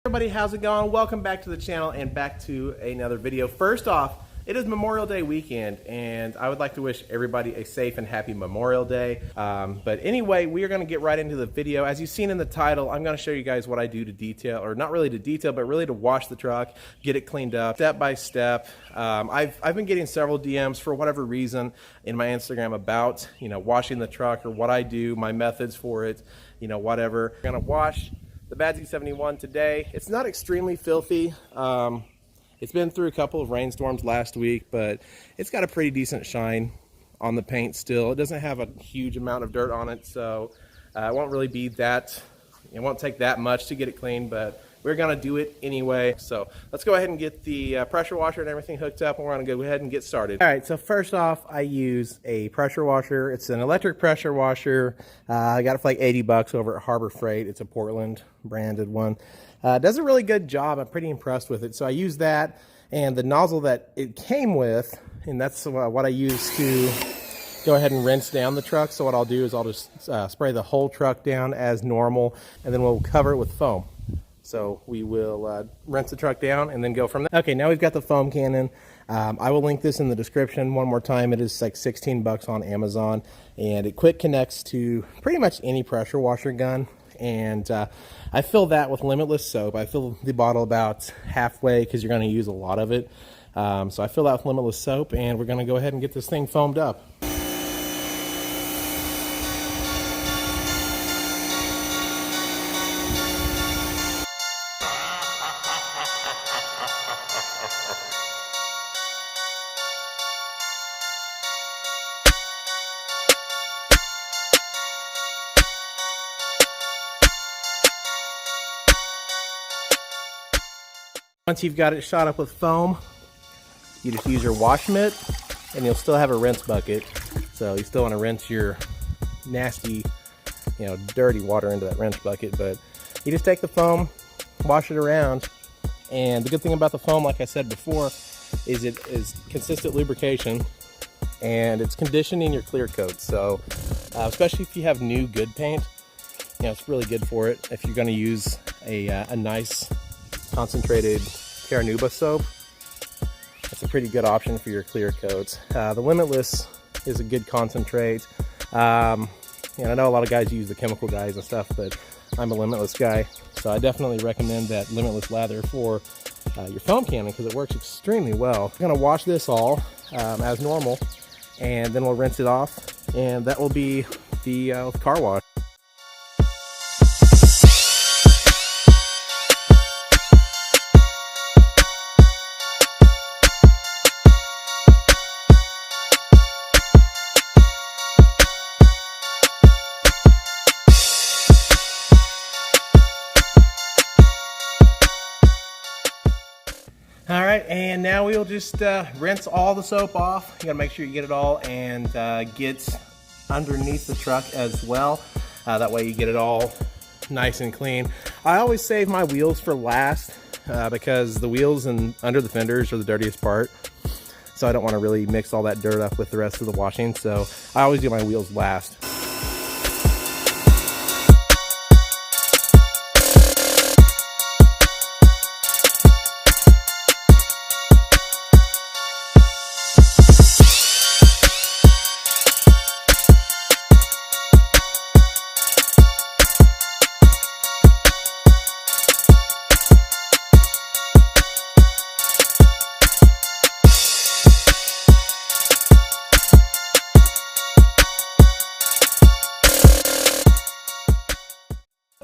Everybody, how's it going? Welcome back to the channel and back to another video. First off, it is Memorial Day weekend, and I would like to wish everybody a safe and happy Memorial Day. But anyway, we are going to get right into the video. As you've seen in the title, I'm going to show you guys what I do to detail, or not really to detail, but really to wash the truck, get it cleaned up, step by step. I've been getting several DMs for whatever reason in my Instagram about, washing the truck or what I do, my methods for it, whatever. I'm going to wash the Bad Z71 today. It's not extremely filthy. It's been through a couple of rainstorms last week, but it's got a pretty decent shine on the paint still. It doesn't have a huge amount of dirt on it, so it won't really be that, it won't take that much to get it clean, but we're gonna do it anyway. So let's go ahead and get the pressure washer and everything hooked up, and we're gonna go ahead and get started. All right, so first off, I use a pressure washer. It's an electric pressure washer. I got it for like 80 bucks over at Harbor Freight. It's a Portland branded one. Does a really good job. I'm pretty impressed with it. So I use that and the nozzle that it came with, and that's what I use to go ahead and rinse down the truck. So what I'll do is I'll just spray the whole truck down as normal, and then we'll cover it with foam. So we will rinse the truck down and then go from there. Okay, now we've got the foam cannon. I will link this in the description one more time. It is like 16 bucks on Amazon, and it quick connects to pretty much any pressure washer gun. And I fill that with Limitless soap. I fill the bottle about halfway because you're going to use a lot of it. So I fill that with Limitless soap, and we're going to go ahead and get this thing foamed up. Once you've got it shot up with foam, you just use your wash mitt, and you'll still have a rinse bucket. So you still want to rinse your nasty, dirty water into that rinse bucket. But you just take the foam, wash it around, and the good thing about the foam, like I said before, is it is consistent lubrication, and it's conditioning your clear coat. So especially if you have new good paint, it's really good for it. If you're going to use a nice concentrated Caranuba soap, that's a pretty good option for your clear coats. The Limitless is a good concentrate. And I know a lot of guys use the chemical guys and stuff, but I'm a Limitless guy, so I definitely recommend that Limitless lather for your foam cannon because it works extremely well. I'm gonna wash this all as normal, and then we'll rinse it off, and that will be the car wash. All right, and now we'll just rinse all the soap off. You gotta make sure you get it all and get underneath the truck as well. That way you get it all nice and clean. I always save my wheels for last because the wheels and under the fenders are the dirtiest part. So I don't wanna really mix all that dirt up with the rest of the washing. So I always do my wheels last.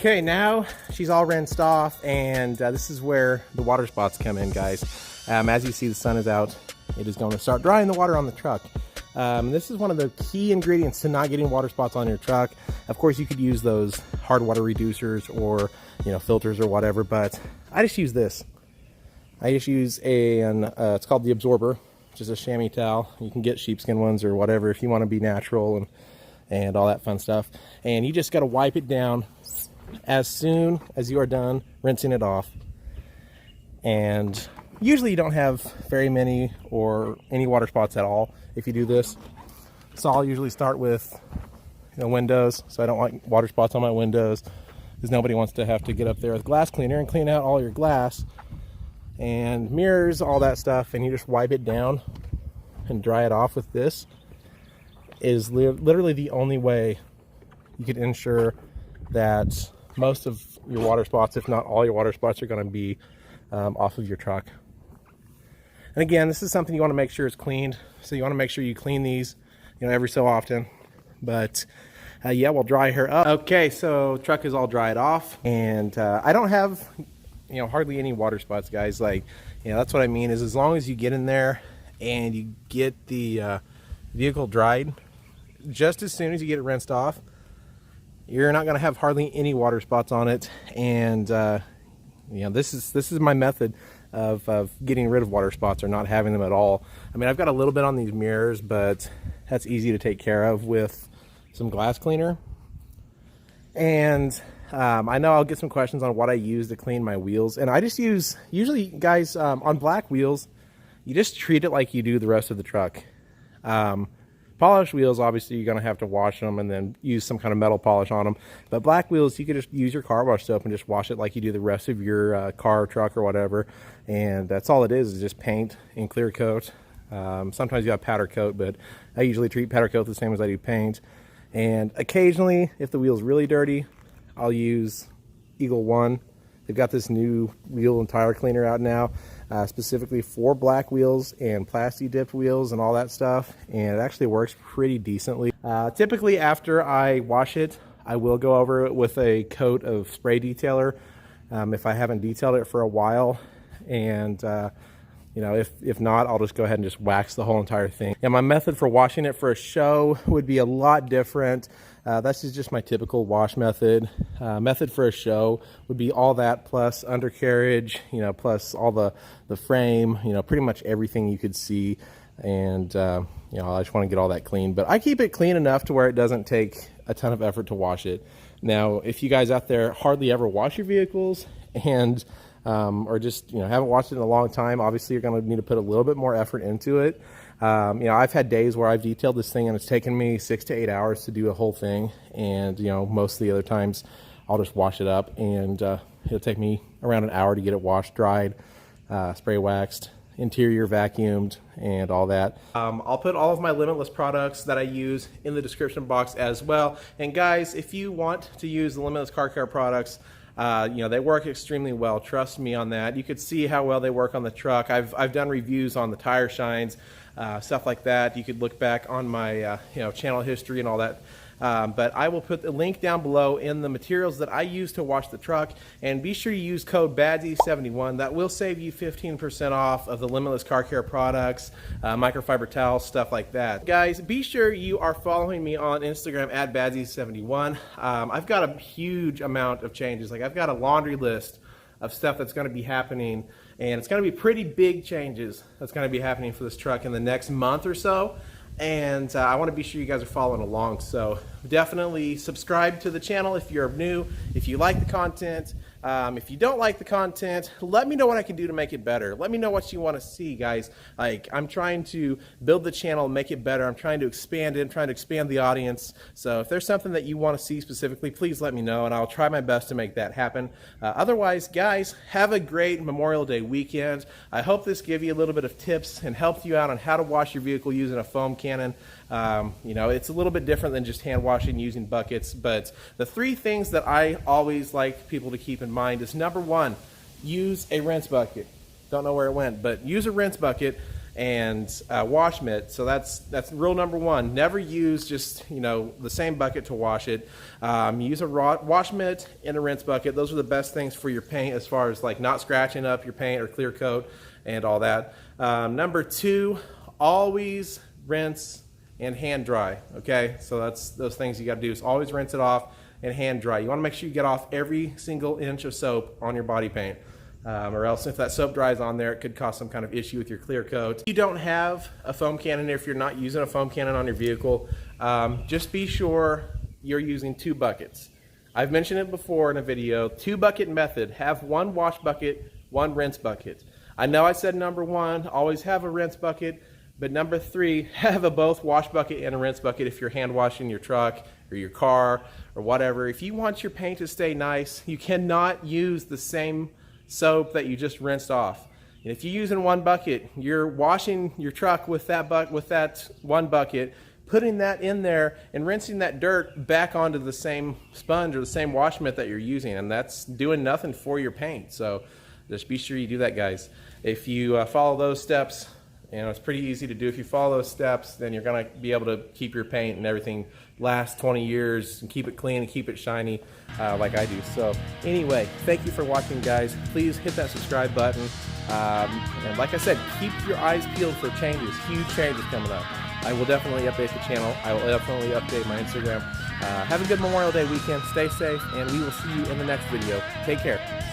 Okay, now she's all rinsed off, and this is where the water spots come in, guys. As you see, the sun is out. It is going to start drying the water on the truck. This is one of the key ingredients to not getting water spots on your truck. Of course, you could use those hard water reducers or filters or whatever, but I just use this. I just use it's called the Absorber, which is a chamois towel. You can get sheepskin ones or whatever if you want to be natural and all that fun stuff. And you just got to wipe it down as soon as you are done rinsing it off. And usually you don't have very many or any water spots at all if you do this. So I'll usually start with windows, so I don't want water spots on my windows. because nobody wants to have to get up there with glass cleaner and clean out all your glass and mirrors, all that stuff, and you just wipe it down and dry it off with this. Is literally the only way you can ensure that most of your water spots, if not all your water spots, are going to be off of your truck. And again, this is something you want to make sure is cleaned, so you want to make sure you clean these, you know, every so often. But yeah, we'll dry her up. Okay, so truck is all dried off, and I don't have, you know, hardly any water spots, guys. Like, you know, that's what I mean, is as long as you get in there and you get the vehicle dried, just as soon as you get it rinsed off, you're not going to have hardly any water spots on it. And you know, this is my method of getting rid of water spots or not having them at all. I mean, I've got a little bit on these mirrors, but that's easy to take care of with some glass cleaner. And I know I'll get some questions on what I use to clean my wheels, and I just use, usually, guys, on black wheels, you just treat it like you do the rest of the truck. Polished wheels, obviously, you're going to have to wash them and then use some kind of metal polish on them. But black wheels, you could just use your car wash soap and just wash it like you do the rest of your car, truck, or whatever. And that's all it is just paint and clear coat. Sometimes you have powder coat, but I usually treat powder coat the same as I do paint. And occasionally, if the wheel's really dirty, I'll use Eagle One. They've got this new wheel and tire cleaner out now, specifically for black wheels and plasti dipped wheels and all that stuff, and it actually works pretty decently. Typically after I wash it, I will go over it with a coat of spray detailer if I haven't detailed it for a while, and you know, if not, I'll just go ahead and just wax the whole entire thing. And my method for washing it for a show would be a lot different. That's just my typical wash method. Method for a show would be all that plus undercarriage, you know, plus all the frame, you know, pretty much everything you could see. And, you know, I just want to get all that clean. But I keep it clean enough to where it doesn't take a ton of effort to wash it. Now, if you guys out there hardly ever wash your vehicles and or just, you know, haven't watched it in a long time, obviously you're going to need to put a little bit more effort into it. You know, I've had days where I've detailed this thing and it's taken me 6 to 8 hours to do a whole thing, and you know, most of the other times I'll just wash it up, and it'll take me around an hour to get it washed, dried, spray waxed, interior vacuumed, and all that. I'll put all of my Limitless products that I use in the description box as well. And guys, if you want to use the Limitless Car Care products, you know, they work extremely well. Trust me on that. You could see how well they work on the truck. I've done reviews on the tire shines, stuff like that. You could look back on my you know, channel history and all that. But I will put the link down below in the materials that I use to wash the truck, and be sure you use code BADSY71. That will save you 15% off of the Limitless Car Care products, microfiber towels, stuff like that. Guys, be sure you are following me on Instagram at BADSY71. I've got a huge amount of changes. Like, I've got a laundry list of stuff that's going to be happening, and it's going to be pretty big changes that's going to be happening for this truck in the next month or so. And I want to be sure you guys are following along, so definitely subscribe to the channel if you're new, if you like the content. If you don't like the content, let me know what I can do to make it better. Let me know what you want to see, guys. Like, I'm trying to build the channel, make it better. I'm trying to expand it. I'm trying to expand the audience. So if there's something that you want to see specifically, please let me know, and I'll try my best to make that happen. Otherwise, guys, have a great Memorial Day weekend. I hope this gave you a little bit of tips and helped you out on how to wash your vehicle using a foam cannon. You know, it's a little bit different than just hand washing using buckets, but the 3 things that I always like people to keep in mind is, number 1, use a rinse bucket. Don't know where it went, but use a rinse bucket and wash mitt. So that's rule number 1. Never use just, you know, the same bucket to wash it. Use a wash mitt and a rinse bucket. Those are the best things for your paint, as far as like not scratching up your paint or clear coat and all that. Number 2, always rinse and hand dry. Okay, so that's those things you got to do, is always rinse it off and hand dry. You want to make sure you get off every single inch of soap on your body paint, or else if that soap dries on there, it could cause some kind of issue with your clear coat. If you don't have a foam cannon, if you're not using a foam cannon on your vehicle, just be sure you're using 2 buckets. I've mentioned it before in a video. 2 bucket method. Have 1 wash bucket, 1 rinse bucket. I know I said number 1, always have a rinse bucket, But number 3, have a both wash bucket and a rinse bucket if you're hand washing your truck or your car or whatever. If you want your paint to stay nice, you cannot use the same soap that you just rinsed off. And if you're using one bucket, you're washing your truck with that one bucket, putting that in there and rinsing that dirt back onto the same sponge or the same wash mitt that you're using, and that's doing nothing for your paint. So just be sure you do that, guys. If you follow those steps, it's pretty easy to do. If you follow those steps, then you're going to be able to keep your paint and everything last 20 years and keep it clean and keep it shiny like I do. So anyway, thank you for watching, guys. Please hit that subscribe button. And like I said, keep your eyes peeled for changes, huge changes coming up. I will definitely update the channel. I will definitely update my Instagram. Have a good Memorial Day weekend. Stay safe, and we will see you in the next video. Take care.